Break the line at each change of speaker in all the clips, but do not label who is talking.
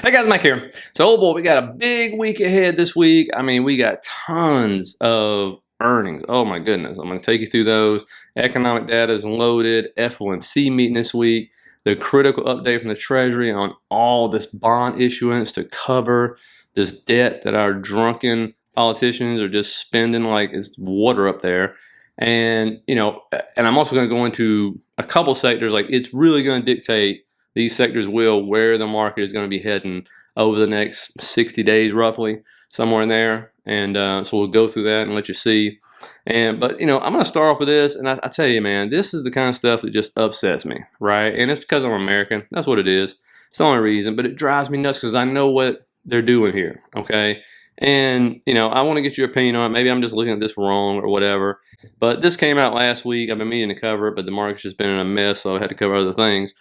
Hey guys, Mike here. So, oh boy, we got a big week ahead this week. I mean, we got tons of earnings. Oh my goodness. I'm going to take you through those. Economic data is loaded. FOMC meeting this week. The critical update from the Treasury on all this bond issuance to cover this debt that our drunken politicians are just spending like it's water up there. And, and I'm also going to go into a couple sectors. Like, it's really going to dictate these sectors will where the market is going to be heading over the next 60 days, roughly, somewhere in there. And so we'll go through that and let you see. But I'm going to start off with this, and I tell you, man, this is the kind of stuff that just upsets me, right? And it's because I'm American. That's what it is. It's the only reason. But it drives me nuts because I know what they're doing here, okay? And I want to get your opinion on it. Maybe I'm just looking at this wrong or whatever. But this came out last week. I've been meaning to cover it, but the market's just been in a mess, so I had to cover other things.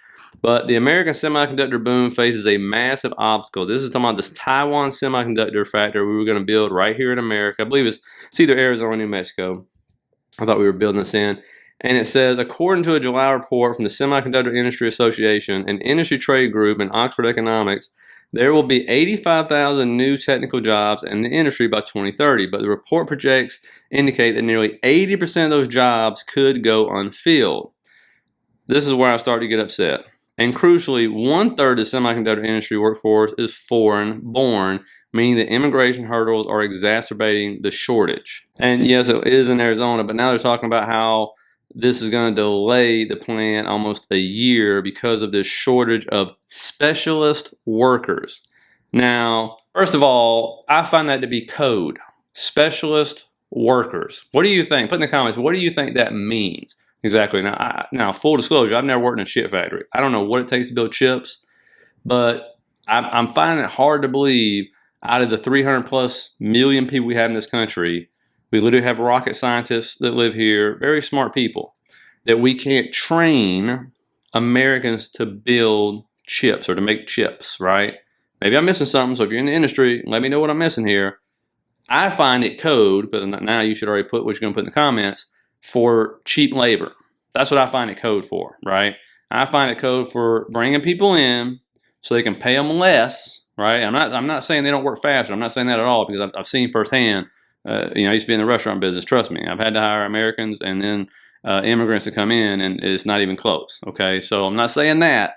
But the American semiconductor boom faces a massive obstacle. This is talking about this Taiwan semiconductor factory we were going to build right here in America. I believe it's either Arizona or New Mexico. I thought we were building this in. And it says, according to a July report from the Semiconductor Industry Association, an industry trade group in Oxford Economics, there will be 85,000 new technical jobs in the industry by 2030. But the report projects indicate that nearly 80% of those jobs could go unfilled. This is where I start to get upset. And crucially, 1/3 of the semiconductor industry workforce is foreign born, meaning that immigration hurdles are exacerbating the shortage. And yes, it is in Arizona, but now they're talking about how this is going to delay the plant almost a year because of this shortage of specialist workers. Now, first of all, I find that to be code. Specialist workers. What do you think? Put in the comments, what do you think that means? Exactly. Now, full disclosure, I've never worked in a chip factory. I don't know what it takes to build chips, but I'm finding it hard to believe out of the 300 plus million people we have in this country, we literally have rocket scientists that live here, very smart people, that we can't train Americans to build chips or to make chips, right? Maybe I'm missing something, so if you're in the industry, let me know what I'm missing here. I find it code, because now you should already put what you're going to put in the comments, for cheap labor. That's what I find it code for, right? I find it code for bringing people in so they can pay them less, right? I'm not saying they don't work faster. I'm not saying that at all, because I've seen firsthand. I used to be in the restaurant business. Trust me, I've had to hire Americans and then immigrants to come in, and it's not even close. Okay, so I'm not saying that,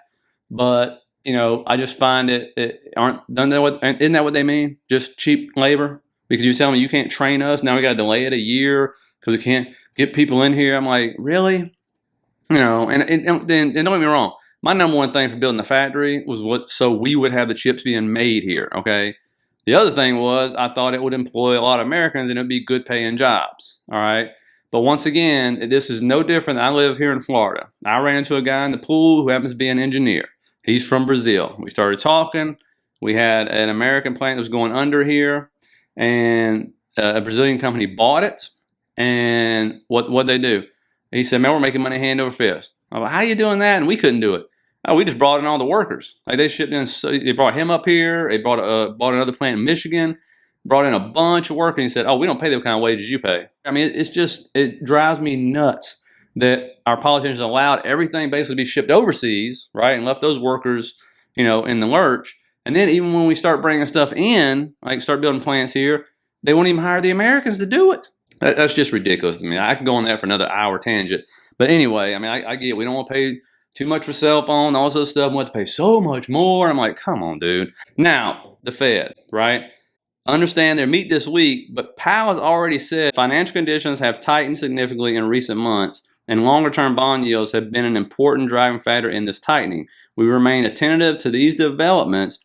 but I just find isn't that what they mean? Just cheap labor? Because you tell me you can't train us, now we got to delay it a year because we can't get people in here. I'm like, really? And don't get me wrong. My number one thing for building the factory was so we would have the chips being made here, okay? The other thing was I thought it would employ a lot of Americans and it would be good paying jobs, all right? But once again, this is no different. I live here in Florida. I ran into a guy in the pool who happens to be an engineer. He's from Brazil. We started talking. We had an American plant that was going under here, and a Brazilian company bought it. And what they do? He said, man, we're making money hand over fist. I'm like, how you doing that? And we couldn't do it. Oh, we just brought in all the workers. Like, they shipped in, so they brought him up here. They bought another plant in Michigan, brought in a bunch of workers. And he said, oh, we don't pay the kind of wages you pay. I mean, it drives me nuts that our politicians allowed everything basically to be shipped overseas, right? And left those workers, in the lurch. And then even when we start bringing stuff in, like start building plants here, they won't even hire the Americans to do it. That's just ridiculous to me. I could go on that for another hour tangent. But anyway, I mean, I get it. We don't want to pay too much for cell phone, all this other stuff. We want to pay so much more. I'm like, come on, dude. Now, the Fed, right? Understand their meet this week, but Powell has already said financial conditions have tightened significantly in recent months, and longer-term bond yields have been an important driving factor in this tightening. We remain attentive to these developments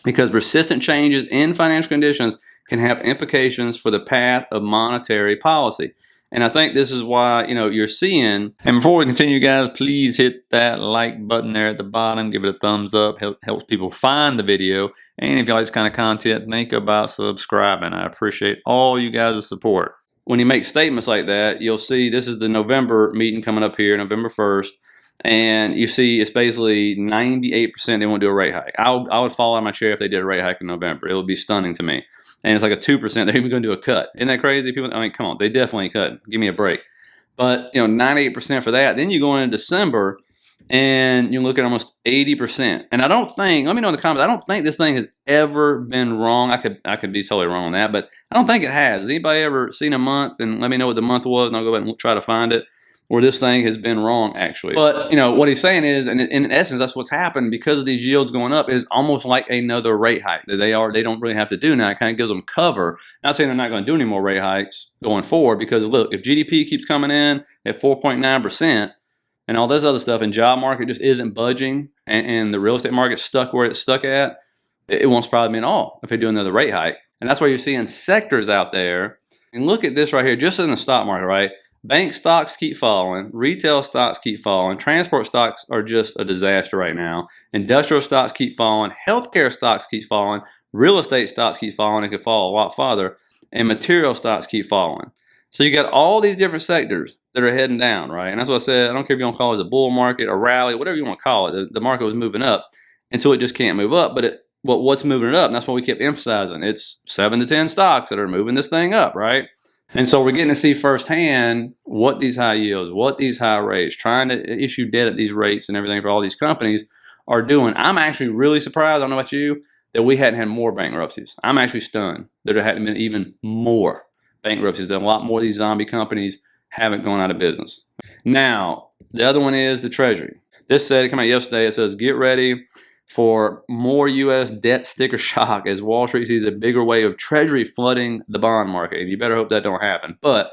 because persistent changes in financial conditions can have implications for the path of monetary policy. And I think this is why, you're seeing, and before we continue, guys, please hit that like button there at the bottom, give it a thumbs up, helps people find the video. And if you like this kind of content, think about subscribing. I appreciate all you guys' support. When you make statements like that, you'll see this is the November meeting coming up here, November 1st. And you see it's basically 98% they want to do a rate hike. I would fall out of my chair if they did a rate hike in November. It would be stunning to me. And it's like a 2%. They're even going to do a cut. Isn't that crazy? People, I mean, come on. They definitely cut. Give me a break. But, 98% for that. Then you go into December, and you look at almost 80%. And I don't think, let me know in the comments, I don't think this thing has ever been wrong. I could be totally wrong on that, but I don't think it has. Has anybody ever seen a month? And let me know what the month was, and I'll go ahead and try to find it, where this thing has been wrong, actually. But, you know, what he's saying is, and in essence, that's what's happened because of these yields going up, is almost like another rate hike that they don't really have to do now. It kind of gives them cover. Not saying they're not going to do any more rate hikes going forward, because look, if GDP keeps coming in at 4.9%, and all this other stuff, and job market just isn't budging, and the real estate market's stuck where it's stuck at, it won't surprise me at all if they do another rate hike. And that's why you're seeing sectors out there. And look at this right here, just in the stock market, right? Bank stocks keep falling, retail stocks keep falling, transport stocks are just a disaster right now. Industrial stocks keep falling, healthcare stocks keep falling, real estate stocks keep falling, it could fall a lot farther, and material stocks keep falling. So you got all these different sectors that are heading down, right? And that's what I said. I don't care if you want to call it a bull market, a rally, whatever you want to call it. The market was moving up until it just can't move up. But what's moving it up? And that's what we kept emphasizing. It's 7 to 10 stocks that are moving this thing up, right? And so we're getting to see firsthand what these high yields, what these high rates, trying to issue debt at these rates and everything for all these companies are doing. I'm actually really surprised, I don't know about you, that we hadn't had more bankruptcies. I'm actually stunned that there hadn't been even more bankruptcies, that a lot more of these zombie companies haven't gone out of business. Now, the other one is the Treasury. This said, it came out yesterday, it says, get ready for more U.S. debt sticker shock as Wall Street sees a bigger wave of Treasury flooding the bond market. And you better hope that don't happen. But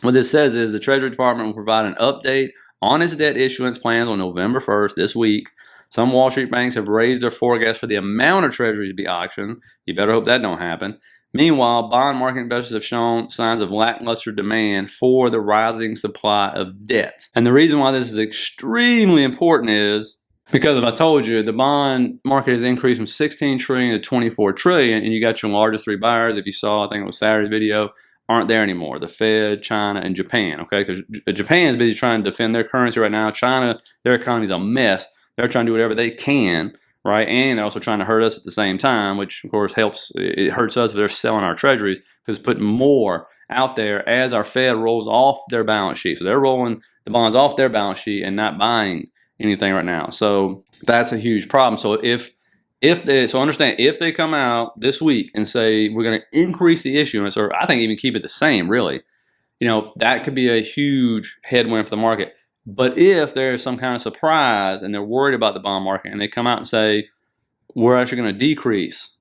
what this says is the Treasury Department will provide an update on its debt issuance plans on November 1st, this week. Some Wall Street banks have raised their forecast for the amount of Treasuries to be auctioned. You better hope that don't happen. Meanwhile, bond market investors have shown signs of lackluster demand for the rising supply of debt. And the reason why this is extremely important is because, as I told you, the bond market has increased from 16 trillion to 24 trillion, and you got your largest three buyers, if you saw, I think it was Saturday's video, aren't there anymore. The Fed, China, and Japan, okay? Because Japan is busy trying to defend their currency right now. China, their economy is a mess. They're trying to do whatever they can, right? And they're also trying to hurt us at the same time, which, of course, helps. It hurts us if they're selling our treasuries because it's putting more out there as our Fed rolls off their balance sheet. So they're rolling the bonds off their balance sheet and not buying anything right now. So that's a huge problem. So understand, if they come out this week and say we're going to increase the issuance, or I think even keep it the same, really, that could be a huge headwind for the market. But if there's some kind of surprise and they're worried about the bond market and they come out and say we're actually going to decrease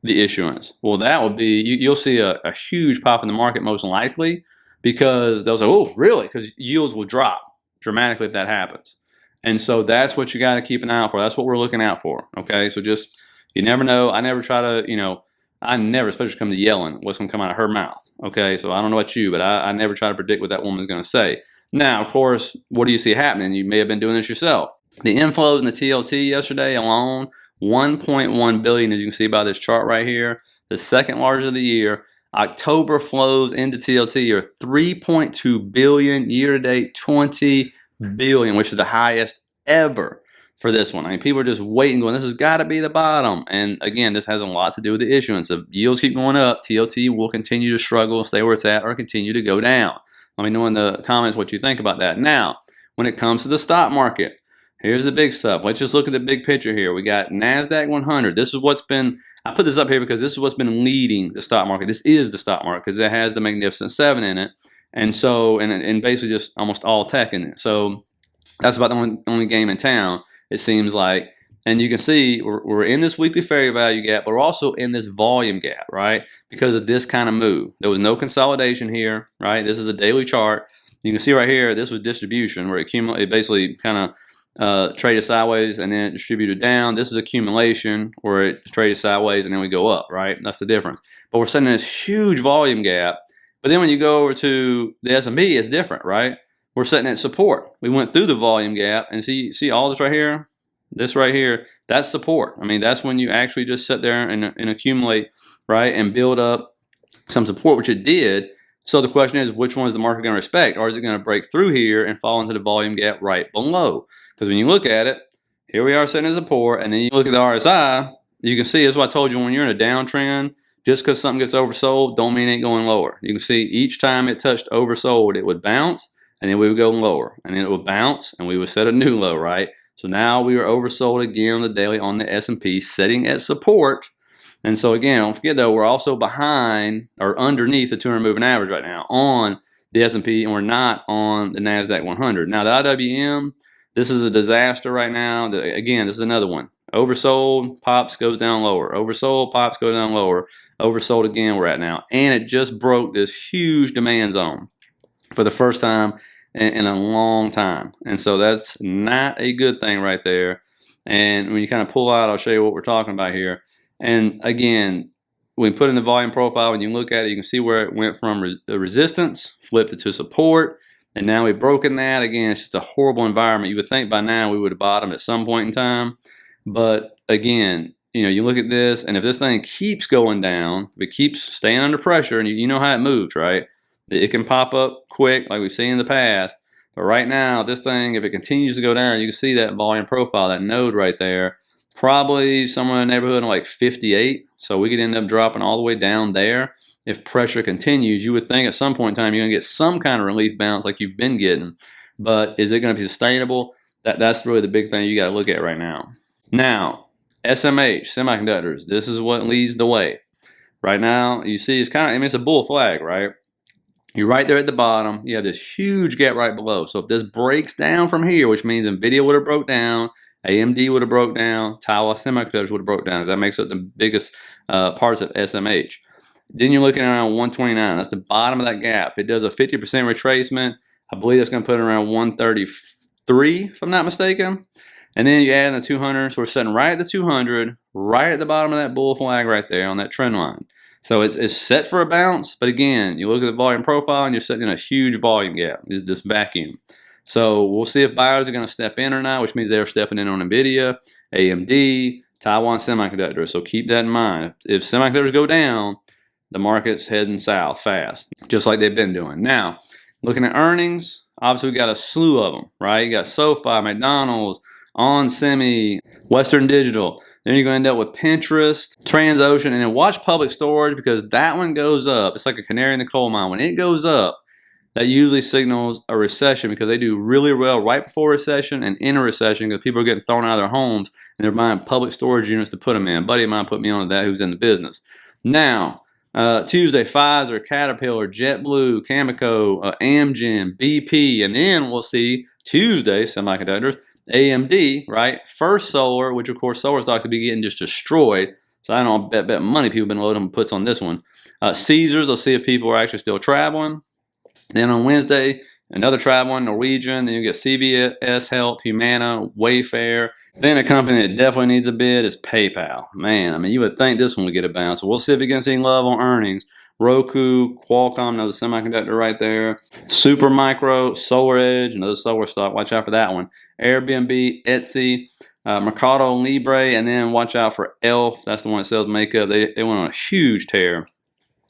the issuance, well, that would be, you'll see a huge pop in the market most likely, because they'll say, oh, really? Because yields will drop dramatically if that happens. And so that's what you got to keep an eye out for. That's what we're looking out for. Okay. So just, you never know. I never try to, I never, especially come to yelling, what's going to come out of her mouth. Okay. So I don't know about you, but I never try to predict what that woman's going to say. Now, of course, what do you see happening? You may have been doing this yourself. The inflows in the TLT yesterday alone, 1.1 billion, as you can see by this chart right here, the second largest of the year. October flows into TLT are 3.2 billion, year to date 20 billion, which is the highest ever for this one. I mean, people are just waiting, going, this has got to be the bottom. And again, this has a lot to do with the issuance. If yields keep going up, TLT will continue to struggle, stay where it's at, or continue to go down. Let me know in the comments what you think about that. Now, when it comes to the stock market, here's the big stuff. Let's just look at the big picture here. We got NASDAQ 100. This is what's been, I put this up here because this is what's been leading the stock market. This is the stock market because it has the Magnificent Seven in it. And so, and basically just almost all tech in it. So that's about the only game in town, it seems like. And you can see we're in this weekly fair value gap, but we're also in this volume gap, right? Because of this kind of move. There was no consolidation here, right? This is a daily chart. You can see right here, this was distribution where it basically kind of traded sideways and then it distributed down. This is accumulation where it traded sideways and then we go up, right? That's the difference. But we're sitting in this huge volume gap. But then when you go over to the S&P, it's different, right? We're sitting at support. We went through the volume gap and see all this right here? This right here, that's support. I mean, that's when you actually just sit there and accumulate, right, and build up some support, which it did. So the question is, which one is the market going to respect? Or is it going to break through here and fall into the volume gap right below? Because when you look at it, here we are sitting as support, and then you look at the RSI, you can see, that's what I told you, when you're in a downtrend, just because something gets oversold don't mean it ain't going lower. You can see each time it touched oversold, it would bounce, and then we would go lower, and then it would bounce, and we would set a new low, right? So now we were oversold again on the daily on the S&P, sitting at support. And so again, don't forget though, we're also behind or underneath the 200 moving average right now on the S&P, and we're not on the NASDAQ 100. Now the IWM, this is a disaster right now. Again, this is another one. Oversold, pops, goes down lower. Oversold, pops, goes down lower. Oversold again, we're at now. And it just broke this huge demand zone for the first time in a long time. And so that's not a good thing right there. And when you kind of pull out, I'll show you what we're talking about here. And again, when you put in the volume profile, when you look at it, you can see where it went from resistance, flipped it to support, and now we've broken that. Again, it's just a horrible environment. You would think by now we would have bottomed at some point in time. But again, you look at this, and if this thing keeps going down, if it keeps staying under pressure, and you know how it moves, right? It can pop up quick like we've seen in the past. But right now, this thing, if it continues to go down, you can see that volume profile, that node right there, probably somewhere in the neighborhood of like 58. So we could end up dropping all the way down there. If pressure continues, you would think at some point in time you're going to get some kind of relief bounce like you've been getting. But is it going to be sustainable? That's really the big thing you got to look at right now. Now, SMH, semiconductors, this is what leads the way. Right now, you see it's kind of, it's a bull flag, right? You're right there at the bottom. You have this huge gap right below. So if this breaks down from here, which means NVIDIA would have broke down, AMD would have broke down, Taiwan Semiconductor would have broke down. That makes up the biggest parts of SMH. Then you're looking around 129. That's the bottom of that gap. If it does a 50% retracement, I believe that's going to put it around 133, if I'm not mistaken. And then you add in the 200. So we're sitting right at the 200, right at the bottom of that bull flag right there on that trend line. So it's set for a bounce, but again, you look at the volume profile and you're sitting in a huge volume gap, this vacuum. So we'll see if buyers are going to step in or not, which means they're stepping in on NVIDIA, AMD, Taiwan Semiconductor. So keep that in mind. If semiconductors go down, the market's heading south fast, just like they've been doing. Now, looking at earnings, obviously we got a slew of them, right? You got SoFi, McDonald's, On Semi, Western Digital. Then you're going to end up with Pinterest, Transocean, and then watch Public Storage because that one goes up. It's like a canary in the coal mine. When it goes up, that usually signals a recession because they do really well right before recession and in a recession because people are getting thrown out of their homes and they're buying public storage units to put them in. A buddy of mine put me on to that who's in the business. Now, Tuesday, Pfizer, Caterpillar, JetBlue, Cameco, Amgen, BP, and then we'll see Tuesday, semiconductors, AMD, right? First Solar, which of course solar stocks will be getting just destroyed. So I don't bet money people have been loading puts on this one. Caesars, let's see if people are actually still traveling. Then on Wednesday, another travel one, Norwegian. Then you get CVS Health, Humana, Wayfair. Then a company that definitely needs a bid is PayPal. Man, I mean, you would think this one would get a bounce. So we'll see if it gets any love on earnings. Roku, Qualcomm, another semiconductor right there. Supermicro, SolarEdge, another solar stock. Watch out for that one. Airbnb, Etsy, Mercado Libre, and then watch out for Elf. That's the one that sells makeup. They went on a huge tear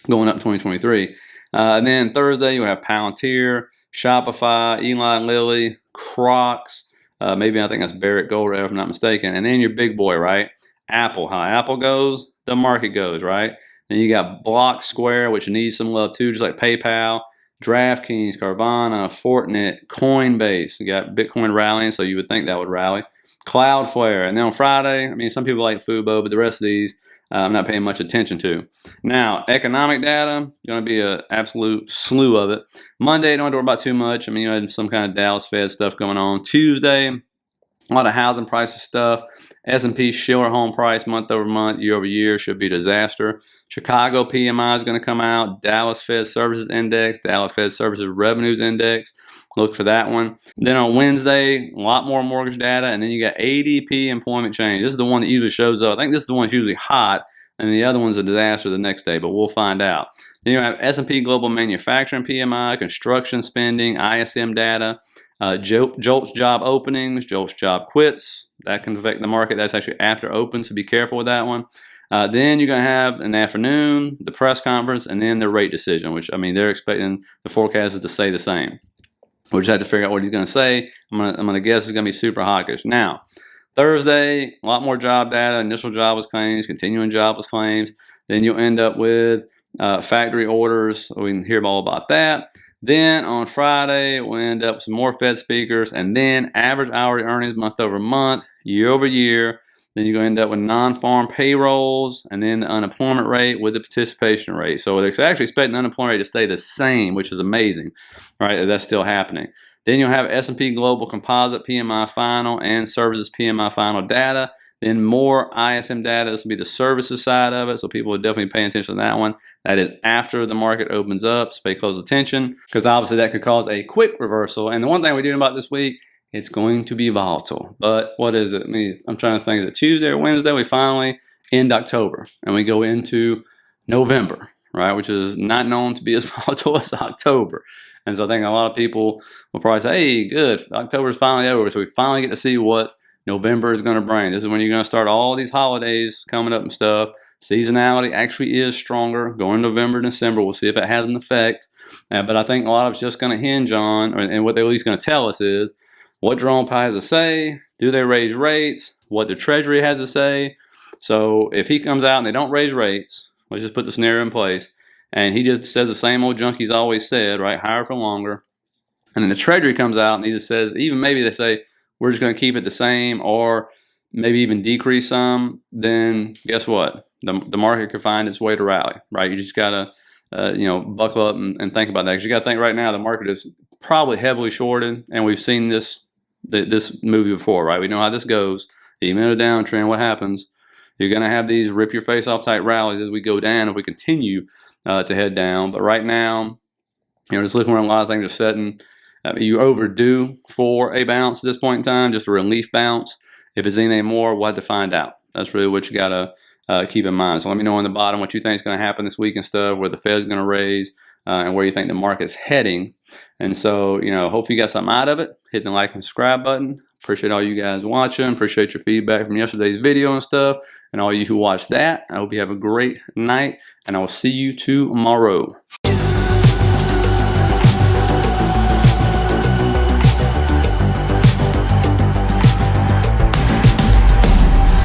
going up 2023. And then Thursday, you have Palantir, Shopify, Eli Lilly, Crocs, maybe I think that's Barrett Gold, if I'm not mistaken. And then your big boy, right? Apple. How Apple goes, the market goes, right? Then you got Block, Square, which needs some love too, just like PayPal, DraftKings, Carvana, Fortinet, Coinbase. You got Bitcoin rallying, so you would think that would rally. Cloudflare. And then on Friday, I mean, some people like Fubo, but the rest of these, I'm not paying much attention to. Now, economic data, going to be an absolute slew of it. Monday, don't have to worry about too much. I mean, you had some kind of Dallas Fed stuff going on. Tuesday, a lot of housing prices stuff. S&P Schiller home price month over month, year over year should be a disaster. Chicago PMI is going to come out. Dallas Fed Services Index, Dallas Fed Services Revenues Index. Look for that one. Then on Wednesday, a lot more mortgage data. And then you got ADP employment change. This is the one that usually shows up. I think this is the one that's usually hot. And the other one's a disaster the next day, but we'll find out. Then you have S&P Global Manufacturing PMI, construction spending, ISM data, JOLTS job openings, JOLTS job quits. That can affect the market. That's actually after open, so be careful with that one. Then you're going to have in the afternoon the press conference and then the rate decision, which, I mean, they're expecting the forecasters to say the same. We'll just have to figure out what he's going to say. I'm going to guess it's going to be super hawkish. Now, Thursday, a lot more job data, initial jobless claims, continuing jobless claims. Then you'll end up with factory orders. We can hear all about that. Then on Friday, we'll end up with some more Fed speakers, and then average hourly earnings month over month, year over year. Then you're going to end up with non-farm payrolls, and then the unemployment rate with the participation rate. So they're actually expecting the unemployment rate to stay the same, which is amazing, right? That's still happening. Then you'll have S&P Global Composite PMI Final and Services PMI Final data. Then more ISM data. This will be the services side of it, so people are definitely paying attention to that one. That is after the market opens up, so pay close attention, because obviously that could cause a quick reversal. And the one thing we're doing about this week, it's going to be volatile. But what is it? I mean, I'm trying to think, is it Tuesday or Wednesday? We finally end October, and we go into November, right, which is not known to be as volatile as October. And so I think a lot of people will probably say, hey, good, October is finally over, so we finally get to see what November is going to bring. This is when you're going to start all these holidays coming up and stuff. Seasonality actually is stronger going November, December. We'll see if it has an effect. But I think a lot of it's just going to hinge on, and what they're at least going to tell us is what Jerome Powell has to say. Do they raise rates? What the Treasury has to say. So if he comes out and they don't raise rates, let's just put the scenario in place, and he just says the same old junk he's always said, right? Higher for longer. And then the Treasury comes out and he just says, even maybe they say, we're just going to keep it the same or maybe even decrease some, then guess what? The market could find its way to rally, right? You just got to, buckle up and think about that. Because you got to think right now the market is probably heavily shorted, and we've seen this movie before, right? We know how this goes. Even in a downtrend, what happens? You're going to have these rip your face off type rallies as we go down if we continue to head down. But right now, just looking where a lot of things are setting. You overdue for a bounce at this point in time, just a relief bounce. If it's anything more, we'll have to find out. That's really what you got to keep in mind. So let me know on the bottom what you think is going to happen this week and stuff, where the Fed's going to raise, and where you think the market's heading. And so, hopefully you got something out of it. Hit the like and subscribe button. Appreciate all you guys watching. Appreciate your feedback from yesterday's video and stuff. And all you who watched that, I hope you have a great night, and I will see you tomorrow.